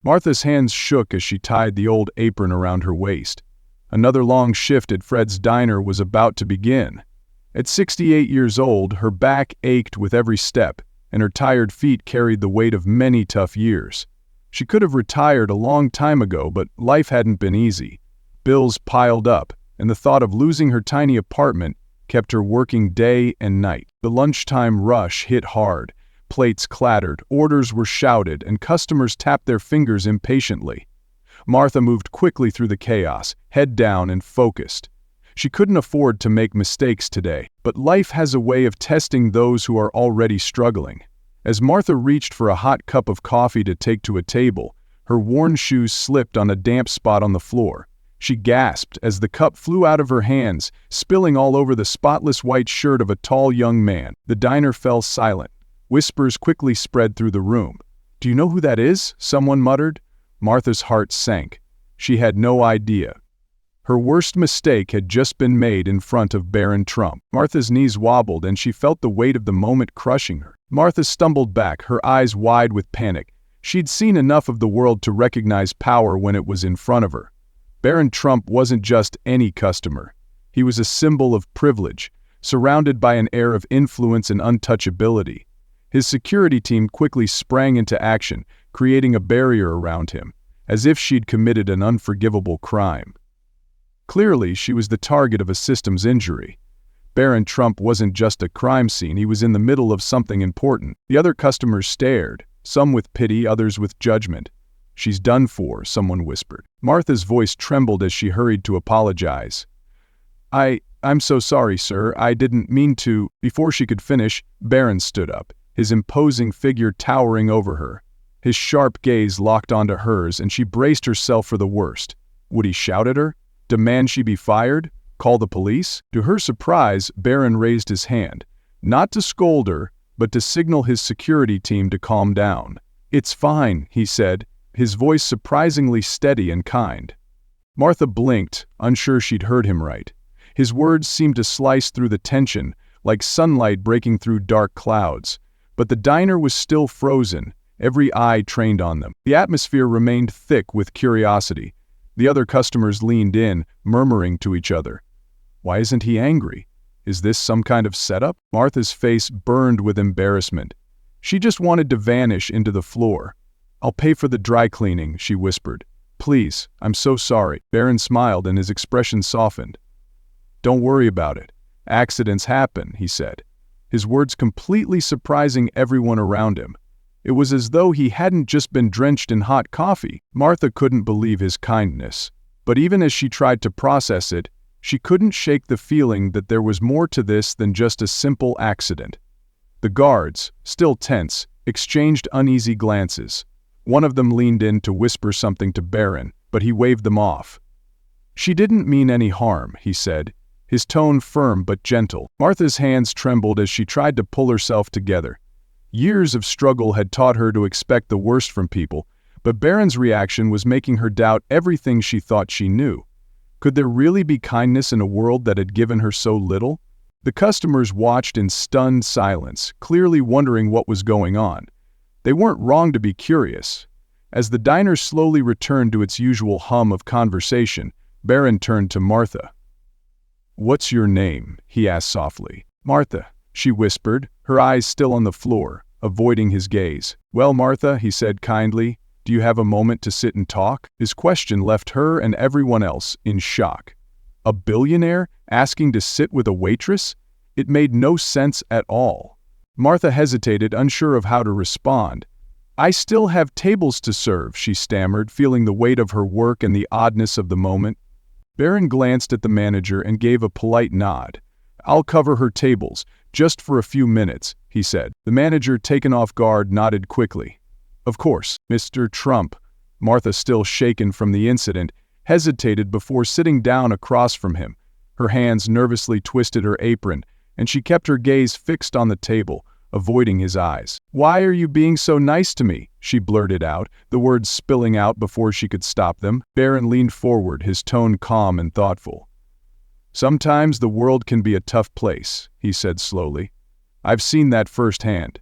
Martha's hands shook as she tied the old apron around her waist. Another long shift at Fred's diner was about to begin. At 68 years old, her back ached with every step, and her tired feet carried the weight of many tough years. She could have retired a long time ago, but life hadn't been easy. Bills piled up, and the thought of losing her tiny apartment kept her working day and night. The lunchtime rush hit hard. Plates clattered, orders were shouted, and customers tapped their fingers impatiently. Martha moved quickly through the chaos, head down and focused. She couldn't afford to make mistakes today, but life has a way of testing those who are already struggling. As Martha reached for a hot cup of coffee to take to a table, her worn shoes slipped on a damp spot on the floor. She gasped as the cup flew out of her hands, spilling all over the spotless white shirt of a tall young man. The diner fell silent. Whispers quickly spread through the room. "Do you know who that is?" someone muttered. Martha's heart sank. She had no idea. Her worst mistake had just been made in front of Barron Trump. Martha's knees wobbled and she felt the weight of the moment crushing her. Martha stumbled back, her eyes wide with panic. She'd seen enough of the world to recognize power when it was in front of her. Barron Trump wasn't just any customer. He was a symbol of privilege, surrounded by an air of influence and untouchability. His security team quickly sprang into action, creating a barrier around him, as if she'd committed an unforgivable crime. Clearly, she was the target of a systems injury. Barron Trump wasn't just a crime scene, he was in the middle of something important. The other customers stared, some with pity, others with judgment. "She's done for," someone whispered. Martha's voice trembled as she hurried to apologize. I'm so sorry, sir, I didn't mean to." Before she could finish, Barron stood up, his imposing figure towering over her. His sharp gaze locked onto hers, and she braced herself for the worst. Would he shout at her? Demand she be fired? Call the police? To her surprise, Barron raised his hand, not to scold her, but to signal his security team to calm down. "It's fine," he said, his voice surprisingly steady and kind. Martha blinked, unsure she'd heard him right. His words seemed to slice through the tension, like sunlight breaking through dark clouds. But the diner was still frozen, every eye trained on them. The atmosphere remained thick with curiosity. The other customers leaned in, murmuring to each other. Why isn't he angry? Is this some kind of setup? Martha's face burned with embarrassment. She just wanted to vanish into the floor. "I'll pay for the dry cleaning," she whispered. "Please, I'm so sorry." Barron smiled and his expression softened. "Don't worry about it. Accidents happen," he said, his words completely surprising everyone around him. It was as though he hadn't just been drenched in hot coffee. Martha couldn't believe his kindness. But even as she tried to process it, she couldn't shake the feeling that there was more to this than just a simple accident. The guards, still tense, exchanged uneasy glances. One of them leaned in to whisper something to Barron, but he waved them off. "She didn't mean any harm," he said, his tone firm but gentle. Martha's hands trembled as she tried to pull herself together. Years of struggle had taught her to expect the worst from people, but Barron's reaction was making her doubt everything she thought she knew. Could there really be kindness in a world that had given her so little? The customers watched in stunned silence, clearly wondering what was going on. They weren't wrong to be curious. As the diner slowly returned to its usual hum of conversation, Barron turned to Martha. "What's your name?" he asked softly. "Martha," she whispered, her eyes still on the floor, avoiding his gaze. "Well, Martha," he said kindly, "do you have a moment to sit and talk?" His question left her and everyone else in shock. A billionaire asking to sit with a waitress? It made no sense at all. Martha hesitated, unsure of how to respond. "I still have tables to serve," she stammered, feeling the weight of her work and the oddness of the moment. Barron glanced at the manager and gave a polite nod. "I'll cover her tables, just for a few minutes," he said. The manager, taken off guard, nodded quickly. "Of course, Mr. Trump." Martha, still shaken from the incident, hesitated before sitting down across from him. Her hands nervously twisted her apron, and she kept her gaze fixed on the table, avoiding his eyes. "Why are you being so nice to me?" she blurted out, the words spilling out before she could stop them. Barron leaned forward, his tone calm and thoughtful. "Sometimes the world can be a tough place," he said slowly. "I've seen that firsthand.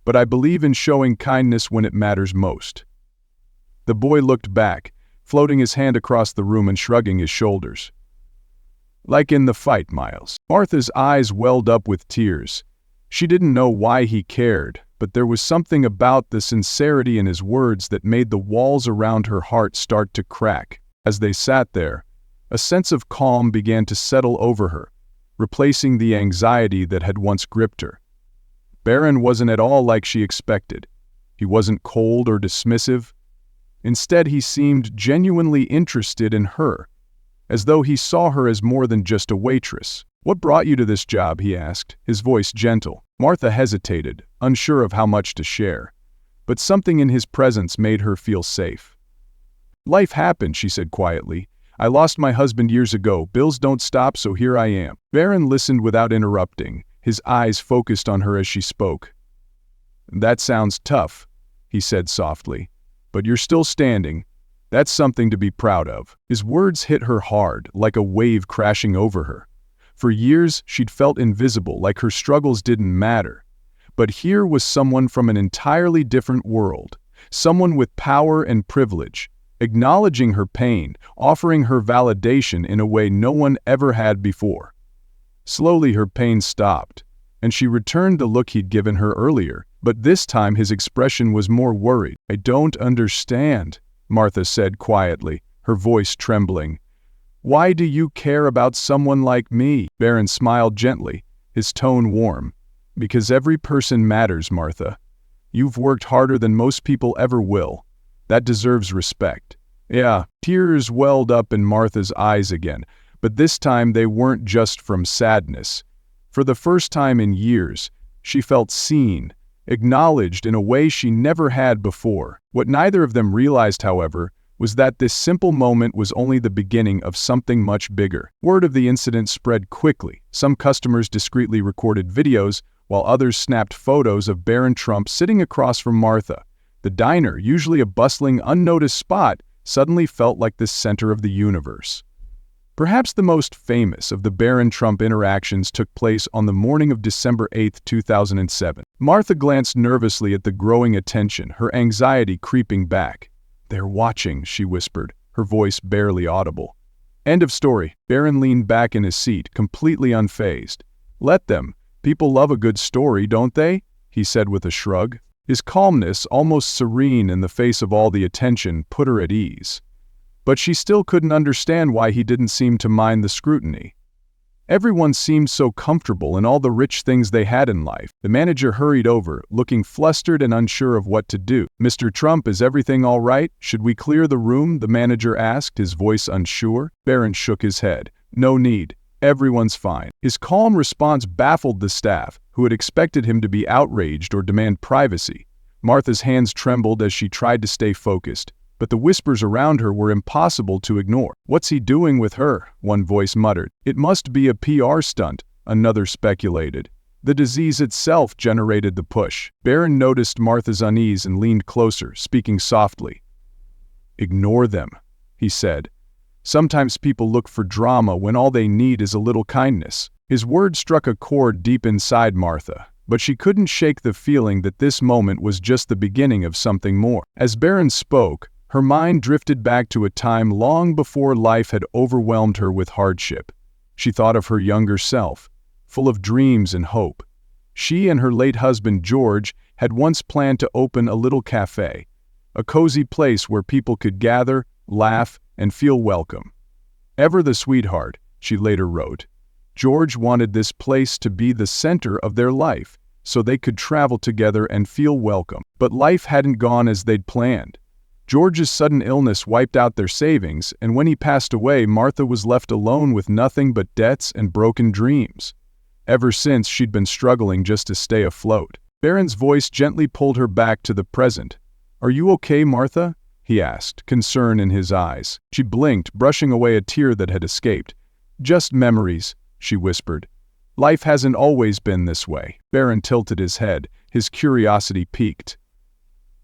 But I believe in showing kindness when it matters most." The boy looked back, floating his hand across the room and shrugging his shoulders. Like in the fight, Miles. Martha's eyes welled up with tears. She didn't know why he cared, but there was something about the sincerity in his words that made the walls around her heart start to crack. As they sat there, a sense of calm began to settle over her, replacing the anxiety that had once gripped her. Barron wasn't at all like she expected. He wasn't cold or dismissive. Instead, he seemed genuinely interested in her, as though he saw her as more than just a waitress. "What brought you to this job?" he asked, his voice gentle. Martha hesitated, unsure of how much to share, but something in his presence made her feel safe. "Life happened," she said quietly. "I lost my husband years ago. Bills don't stop, so here I am." Barron listened without interrupting, his eyes focused on her as she spoke. "That sounds tough," he said softly, "but you're still standing. That's something to be proud of." His words hit her hard, like a wave crashing over her. For years, she'd felt invisible, like her struggles didn't matter. But here was someone from an entirely different world, someone with power and privilege, acknowledging her pain, offering her validation in a way no one ever had before. Slowly her pain stopped, and she returned the look he'd given her earlier, but this time his expression was more worried. "I don't understand," Martha said quietly, her voice trembling. "Why do you care about someone like me?" Barron smiled gently, his tone warm. "Because every person matters, Martha. You've worked harder than most people ever will. That deserves respect." Yeah, tears welled up in Martha's eyes again, but this time they weren't just from sadness. For the first time in years, she felt seen, acknowledged in a way she never had before. What neither of them realized, however, was that this simple moment was only the beginning of something much bigger. Word of the incident spread quickly. Some customers discreetly recorded videos, while others snapped photos of Barron Trump sitting across from Martha. The diner, usually a bustling, unnoticed spot, suddenly felt like the center of the universe. Perhaps the most famous of the Barron Trump interactions took place on the morning of December 8, 2007. Martha glanced nervously at the growing attention, her anxiety creeping back. "They're watching," she whispered, her voice barely audible. End of story. Barron leaned back in his seat, completely unfazed. "Let them. People love a good story, don't they?" he said with a shrug. His calmness, almost serene in the face of all the attention, put her at ease. But she still couldn't understand why he didn't seem to mind the scrutiny. Everyone seemed so comfortable in all the rich things they had in life. The manager hurried over, looking flustered and unsure of what to do. "Mr. Trump, is everything all right? Should we clear the room?" the manager asked, his voice unsure. Barron shook his head. "No need. Everyone's fine." His calm response baffled the staff, who had expected him to be outraged or demand privacy. Martha's hands trembled as she tried to stay focused, but the whispers around her were impossible to ignore. "What's he doing with her?" one voice muttered. "It must be a PR stunt," another speculated. The disease itself generated the push. Barron noticed Martha's unease and leaned closer, speaking softly. "Ignore them," he said. "Sometimes people look for drama when all they need is a little kindness." His words struck a chord deep inside Martha, but she couldn't shake the feeling that this moment was just the beginning of something more. As Barron spoke, her mind drifted back to a time long before life had overwhelmed her with hardship. She thought of her younger self, full of dreams and hope. She and her late husband George had once planned to open a little cafe, a cozy place where people could gather, laugh, and feel welcome. "Ever the sweetheart," she later wrote. George wanted this place to be the center of their life, so they could travel together and feel welcome. But life hadn't gone as they'd planned. George's sudden illness wiped out their savings, and when he passed away, Martha was left alone with nothing but debts and broken dreams. Ever since, she'd been struggling just to stay afloat. Barron's voice gently pulled her back to the present. "Are you okay, Martha?" he asked, concern in his eyes. She blinked, brushing away a tear that had escaped. "Just memories," she whispered. "Life hasn't always been this way." Barron tilted his head, his curiosity piqued.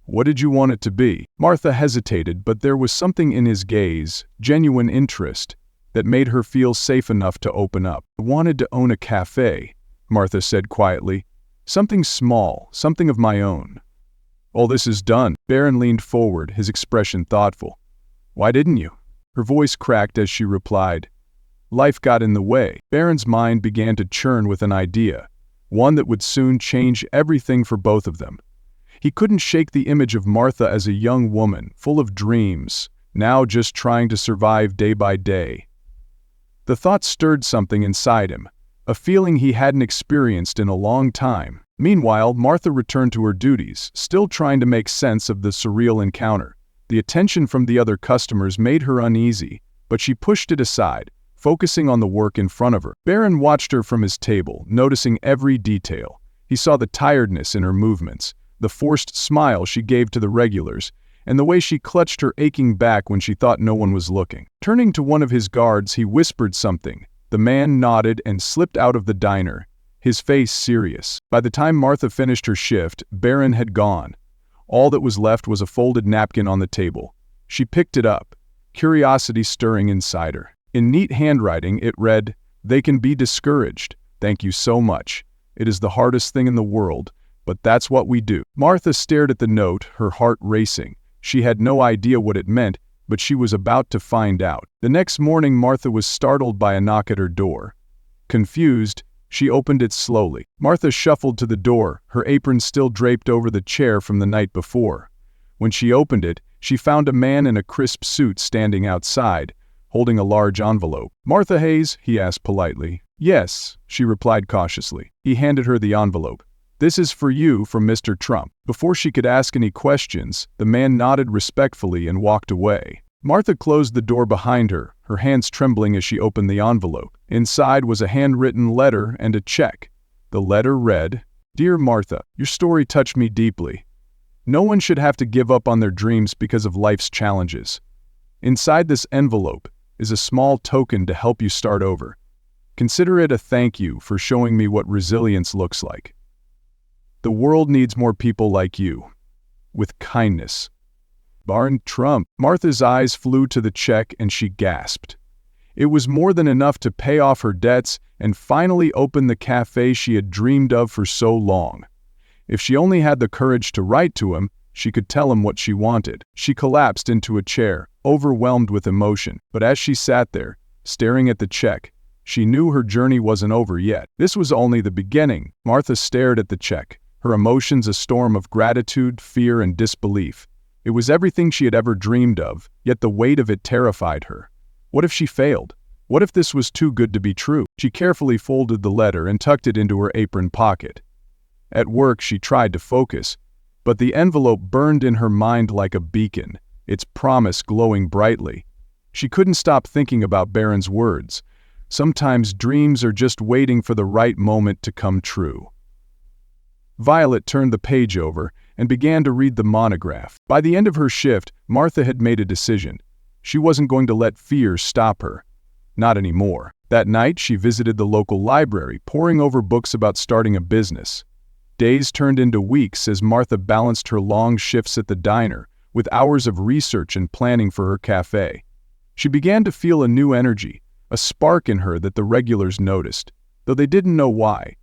"What did you want it to be?" Martha hesitated, but there was something in his gaze, genuine interest, that made her feel safe enough to open up. "I wanted to own a cafe," Martha said quietly. "Something small, something of my own." "All this is done." Barron leaned forward, his expression thoughtful. "Why didn't you?" Her voice cracked as she replied, "Life got in the way." Barron's mind began to churn with an idea, one that would soon change everything for both of them. He couldn't shake the image of Martha as a young woman, full of dreams, now just trying to survive day by day. The thought stirred something inside him, a feeling he hadn't experienced in a long time. Meanwhile, Martha returned to her duties, still trying to make sense of the surreal encounter. The attention from the other customers made her uneasy, but she pushed it aside, focusing on the work in front of her. Barron watched her from his table, noticing every detail. He saw the tiredness in her movements, the forced smile she gave to the regulars, and the way she clutched her aching back when she thought no one was looking. Turning to one of his guards, he whispered something. The man nodded and slipped out of the diner, his face serious. By the time Martha finished her shift, Barron had gone. All that was left was a folded napkin on the table. She picked it up, curiosity stirring inside her. In neat handwriting, it read, "They can be discouraged. Thank you so much. It is the hardest thing in the world, but that's what we do." Martha stared at the note, her heart racing. She had no idea what it meant, but she was about to find out. The next morning, Martha was startled by a knock at her door. Confused, she opened it slowly. Martha shuffled to the door, her apron still draped over the chair from the night before. When she opened it, she found a man in a crisp suit standing outside, holding a large envelope. "Martha Hayes?" he asked politely. "Yes," she replied cautiously. He handed her the envelope. "This is for you from Mr. Trump." Before she could ask any questions, the man nodded respectfully and walked away. Martha closed the door behind her, her hands trembling as she opened the envelope. Inside was a handwritten letter and a check. The letter read, "Dear Martha, your story touched me deeply. No one should have to give up on their dreams because of life's challenges. Inside this envelope is a small token to help you start over. Consider it a thank you for showing me what resilience looks like. The world needs more people like you. With kindness. Barron Trump." Martha's eyes flew to the check and she gasped. It was more than enough to pay off her debts and finally open the cafe she had dreamed of for so long. If she only had the courage to write to him, she could tell him what she wanted. She collapsed into a chair, overwhelmed with emotion. But as she sat there, staring at the check, she knew her journey wasn't over yet. This was only the beginning. Martha stared at the check, her emotions a storm of gratitude, fear, and disbelief. It was everything she had ever dreamed of, yet the weight of it terrified her. What if she failed? What if this was too good to be true? She carefully folded the letter and tucked it into her apron pocket. At work, she tried to focus, but the envelope burned in her mind like a beacon, its promise glowing brightly. She couldn't stop thinking about Barron's words. Sometimes dreams are just waiting for the right moment to come true. Violet turned the page over and began to read the monograph. By the end of her shift, Martha had made a decision. She wasn't going to let fear stop her. Not anymore. That night, she visited the local library, poring over books about starting a business. Days turned into weeks as Martha balanced her long shifts at the diner with hours of research and planning for her cafe. She began to feel a new energy, a spark in her that the regulars noticed, though they didn't know why.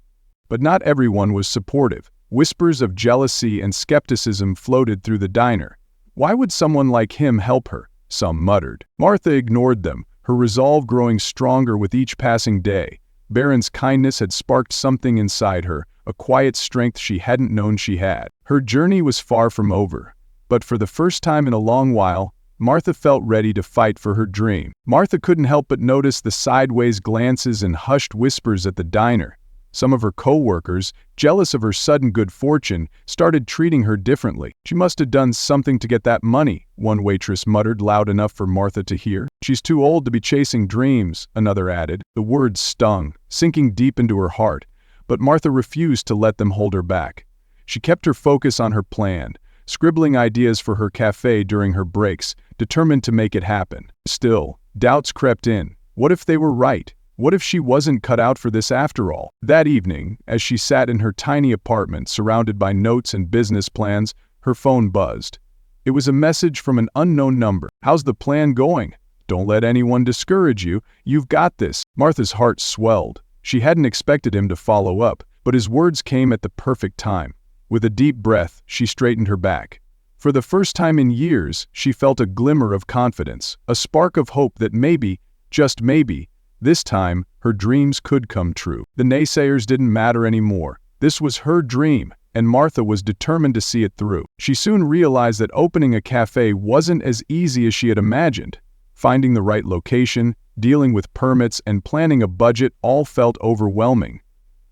But not everyone was supportive. Whispers of jealousy and skepticism floated through the diner. Why would someone like him help her? Some muttered. Martha ignored them, her resolve growing stronger with each passing day. Barron's kindness had sparked something inside her, a quiet strength she hadn't known she had. Her journey was far from over, but for the first time in a long while, Martha felt ready to fight for her dream. Martha couldn't help but notice the sideways glances and hushed whispers at the diner. Some of her co-workers, jealous of her sudden good fortune, started treating her differently. "She must have done something to get that money," one waitress muttered loud enough for Martha to hear. "She's too old to be chasing dreams," another added. The words stung, sinking deep into her heart, but Martha refused to let them hold her back. She kept her focus on her plan, scribbling ideas for her cafe during her breaks, determined to make it happen. Still, doubts crept in. What if they were right? What if she wasn't cut out for this after all? That evening, as she sat in her tiny apartment surrounded by notes and business plans, her phone buzzed. It was a message from an unknown number. "How's the plan going? Don't let anyone discourage you. You've got this." Martha's heart swelled. She hadn't expected him to follow up, but his words came at the perfect time. With a deep breath, she straightened her back. For the first time in years, she felt a glimmer of confidence, a spark of hope that maybe, just maybe, this time, her dreams could come true. The naysayers didn't matter anymore. This was her dream, and Martha was determined to see it through. She soon realized that opening a cafe wasn't as easy as she had imagined. Finding the right location, dealing with permits, and planning a budget all felt overwhelming.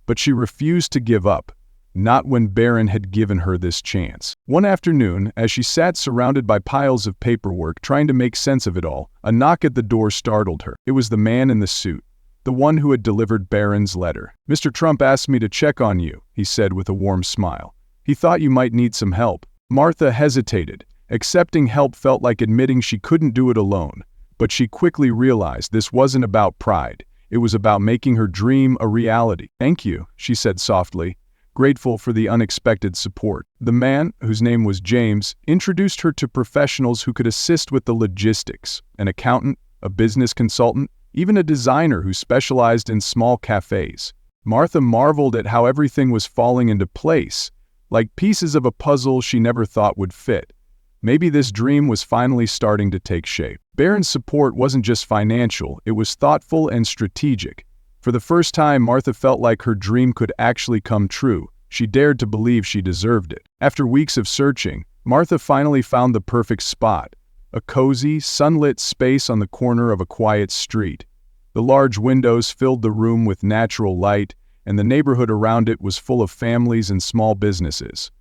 But she refused to give up. Not when Barron had given her this chance. One afternoon, as she sat surrounded by piles of paperwork trying to make sense of it all, a knock at the door startled her. It was the man in the suit, the one who had delivered Barron's letter. "Mr. Trump asked me to check on you," he said with a warm smile. "He thought you might need some help." Martha hesitated. Accepting help felt like admitting she couldn't do it alone. But she quickly realized this wasn't about pride. It was about making her dream a reality. "Thank you," she said softly, grateful for the unexpected support. The man, whose name was James, introduced her to professionals who could assist with the logistics: an accountant, a business consultant, even a designer who specialized in small cafes. Martha marveled at how everything was falling into place, like pieces of a puzzle she never thought would fit. Maybe this dream was finally starting to take shape. Barron's support wasn't just financial, it was thoughtful and strategic. For the first time, Martha felt like her dream could actually come true. She dared to believe she deserved it. After weeks of searching, Martha finally found the perfect spot: a cozy, sunlit space on the corner of a quiet street. The large windows filled the room with natural light, and the neighborhood around it was full of families and small businesses.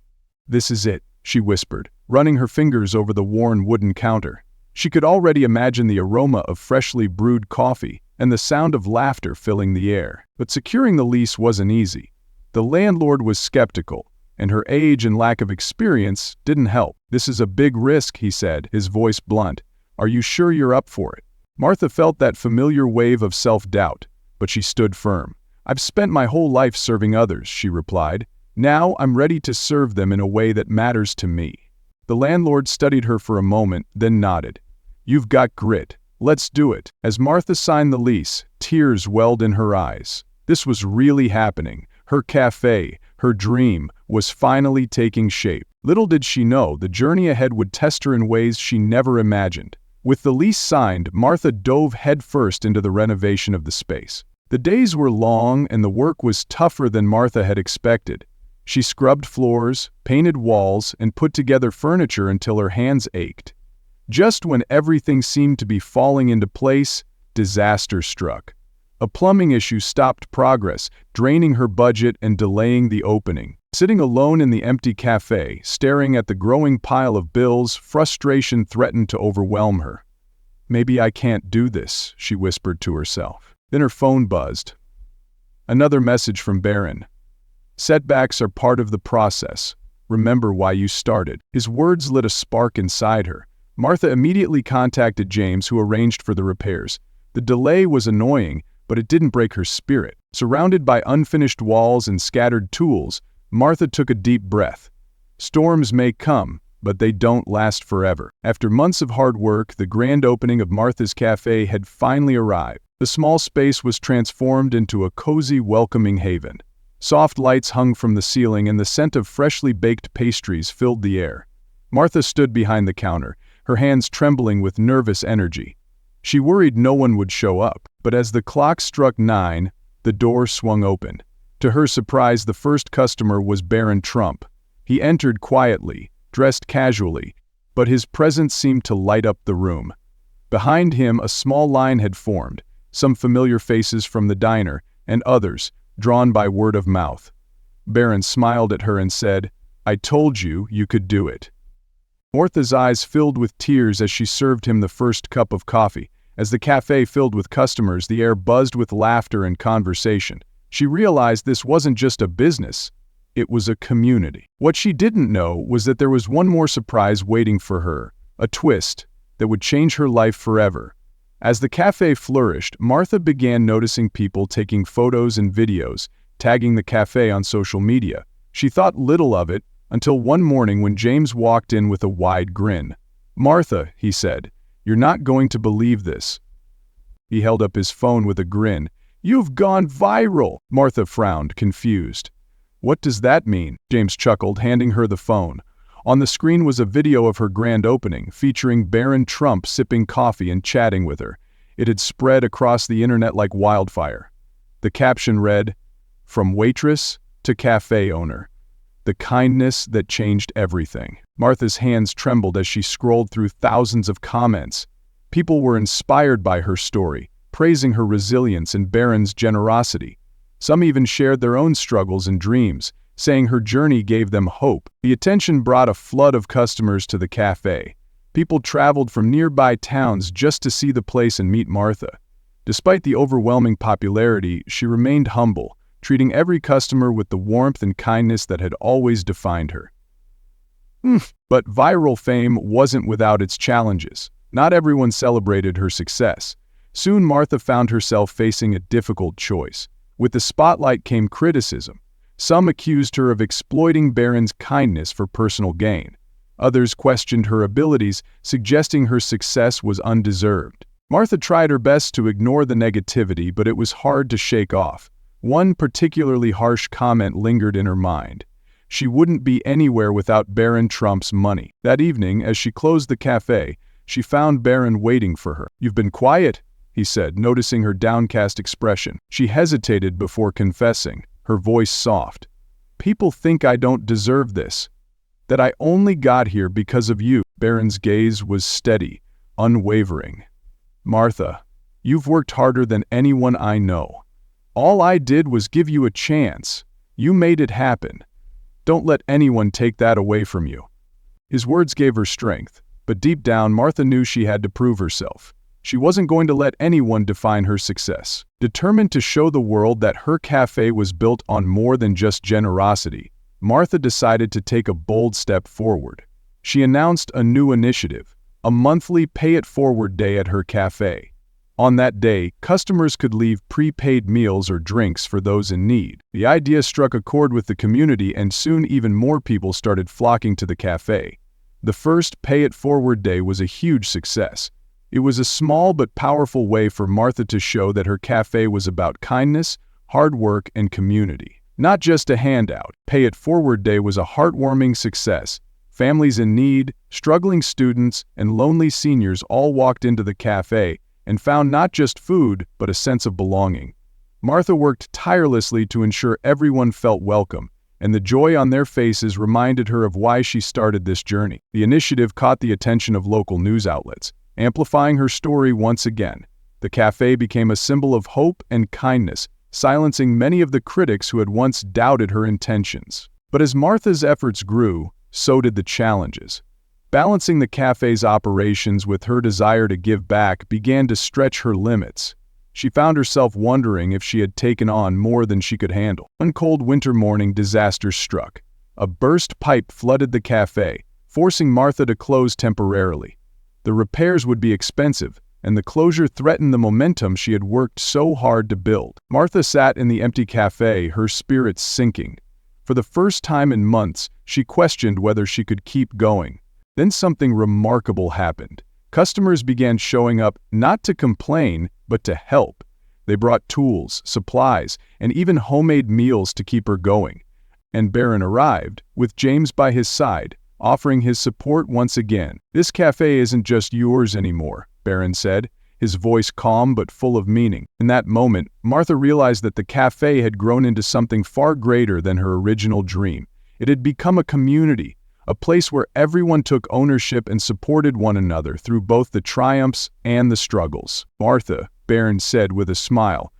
"This is it," she whispered, running her fingers over the worn wooden counter. She could already imagine the aroma of freshly brewed coffee and the sound of laughter filling the air. But securing the lease wasn't easy. The landlord was skeptical, and her age and lack of experience didn't help. "This is a big risk," he said, his voice blunt. "Are you sure you're up for it?" Martha felt that familiar wave of self-doubt, but she stood firm. "I've spent my whole life serving others," she replied. "Now I'm ready to serve them in a way that matters to me." The landlord studied her for a moment, then nodded. "You've got grit. Let's do it." As Martha signed the lease, tears welled in her eyes. This was really happening. Her cafe, her dream, was finally taking shape. Little did she know, the journey ahead would test her in ways she never imagined. With the lease signed, Martha dove headfirst into the renovation of the space. The days were long and the work was tougher than Martha had expected. She scrubbed floors, painted walls, and put together furniture until her hands ached. Just when everything seemed to be falling into place, disaster struck. A plumbing issue stopped progress, draining her budget and delaying the opening. Sitting alone in the empty cafe, staring at the growing pile of bills, frustration threatened to overwhelm her. "Maybe I can't do this," she whispered to herself. Then her phone buzzed. Another message from Barron. "Setbacks are part of the process. Remember why you started." His words lit a spark inside her. Martha immediately contacted James, who arranged for the repairs. The delay was annoying, but it didn't break her spirit. Surrounded by unfinished walls and scattered tools, Martha took a deep breath. Storms may come, but they don't last forever. After months of hard work, the grand opening of Martha's Cafe had finally arrived. The small space was transformed into a cozy, welcoming haven. Soft lights hung from the ceiling and the scent of freshly baked pastries filled the air. Martha stood behind the counter, her hands trembling with nervous energy. She worried no one would show up, but as the clock struck 9, the door swung open. To her surprise, the first customer was Barron Trump. He entered quietly, dressed casually, but his presence seemed to light up the room. Behind him, a small line had formed, some familiar faces from the diner, and others, drawn by word of mouth. Barron smiled at her and said, "I told you you could do it." Martha's eyes filled with tears as she served him the first cup of coffee. As the cafe filled with customers, the air buzzed with laughter and conversation. She realized this wasn't just a business, it was a community. What she didn't know was that there was one more surprise waiting for her, a twist that would change her life forever. As the cafe flourished, Martha began noticing people taking photos and videos, tagging the cafe on social media. She thought little of it until one morning when James walked in with a wide grin. "Martha," he said, "you're not going to believe this." He held up his phone with a grin. "You've gone viral!" Martha frowned, confused. "What does that mean?" James chuckled, handing her the phone. On the screen was a video of her grand opening, featuring Barron Trump sipping coffee and chatting with her. It had spread across the internet like wildfire. The caption read, "From waitress to cafe owner. The kindness that changed everything." Martha's hands trembled as she scrolled through thousands of comments. People were inspired by her story, praising her resilience and Barron's generosity. Some even shared their own struggles and dreams, saying her journey gave them hope. The attention brought a flood of customers to the cafe. People traveled from nearby towns just to see the place and meet Martha. Despite the overwhelming popularity, she remained humble, treating every customer with the warmth and kindness that had always defined her. But viral fame wasn't without its challenges. Not everyone celebrated her success. Soon Martha found herself facing a difficult choice. With the spotlight came criticism. Some accused her of exploiting Barron's kindness for personal gain. Others questioned her abilities, suggesting her success was undeserved. Martha tried her best to ignore the negativity, but it was hard to shake off. One particularly harsh comment lingered in her mind. She wouldn't be anywhere without Barron Trump's money. That evening, as she closed the cafe, she found Barron waiting for her. "You've been quiet," he said, noticing her downcast expression. She hesitated before confessing, her voice soft. "People think I don't deserve this. That I only got here because of you." Barron's gaze was steady, unwavering. "Martha, you've worked harder than anyone I know. All I did was give you a chance. You made it happen. Don't let anyone take that away from you." His words gave her strength, but deep down Martha knew she had to prove herself. She wasn't going to let anyone define her success. Determined to show the world that her cafe was built on more than just generosity, Martha decided to take a bold step forward. She announced a new initiative, a monthly pay-it-forward day at her cafe. On that day, customers could leave prepaid meals or drinks for those in need. The idea struck a chord with the community, and soon even more people started flocking to the cafe. The first pay-it-forward day was a huge success. It was a small but powerful way for Martha to show that her cafe was about kindness, hard work, and community. Not just a handout, Pay It Forward Day was a heartwarming success. Families in need, struggling students, and lonely seniors all walked into the cafe and found not just food, but a sense of belonging. Martha worked tirelessly to ensure everyone felt welcome, and the joy on their faces reminded her of why she started this journey. The initiative caught the attention of local news outlets, amplifying her story once again. The cafe became a symbol of hope and kindness, silencing many of the critics who had once doubted her intentions. But as Martha's efforts grew, so did the challenges. Balancing the cafe's operations with her desire to give back began to stretch her limits. She found herself wondering if she had taken on more than she could handle. One cold winter morning, disaster struck. A burst pipe flooded the cafe, forcing Martha to close temporarily. The repairs would be expensive, and the closure threatened the momentum she had worked so hard to build. Martha sat in the empty cafe, her spirits sinking. For the first time in months, she questioned whether she could keep going. Then something remarkable happened. Customers began showing up not to complain, but to help. They brought tools, supplies, and even homemade meals to keep her going. And Barron arrived, with James by his side, offering his support once again. "This cafe isn't just yours anymore," Barron said, his voice calm but full of meaning. In that moment, Martha realized that the cafe had grown into something far greater than her original dream. It had become a community, a place where everyone took ownership and supported one another through both the triumphs and the struggles. "Martha," Barron said with a smile,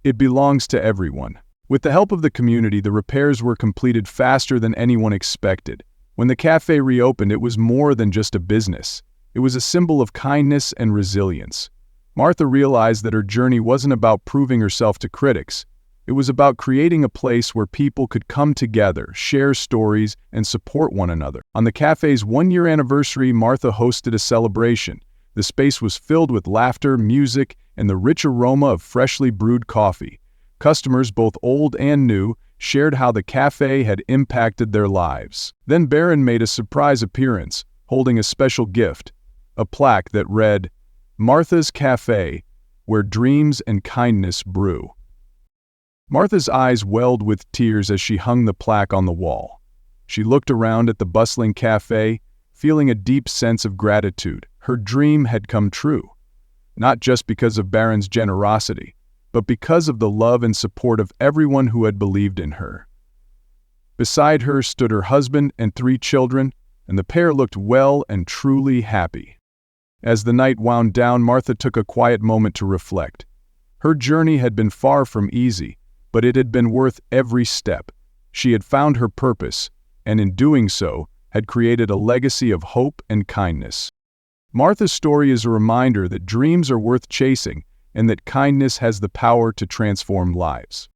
"it belongs to everyone." With the help of the community, the repairs were completed faster than anyone expected. When the cafe reopened, it was more than just a business. It was a symbol of kindness and resilience. Martha realized that her journey wasn't about proving herself to critics. It was about creating a place where people could come together, share stories, and support one another. On the cafe's one-year anniversary, Martha hosted a celebration. The space was filled with laughter, music, and the rich aroma of freshly brewed coffee. Customers, both old and new, shared how the cafe had impacted their lives. Then Barron made a surprise appearance, holding a special gift, a plaque that read, "Martha's Cafe, where dreams and kindness brew." Martha's eyes welled with tears as she hung the plaque on the wall. She looked around at the bustling cafe, feeling a deep sense of gratitude. Her dream had come true, not just because of Barron's generosity, but because of the love and support of everyone who had believed in her. Beside her stood her husband and 3 children, and the pair looked well and truly happy. As the night wound down, Martha took a quiet moment to reflect. Her journey had been far from easy, but it had been worth every step. She had found her purpose, and in doing so, had created a legacy of hope and kindness. Martha's story is a reminder that dreams are worth chasing and that kindness has the power to transform lives.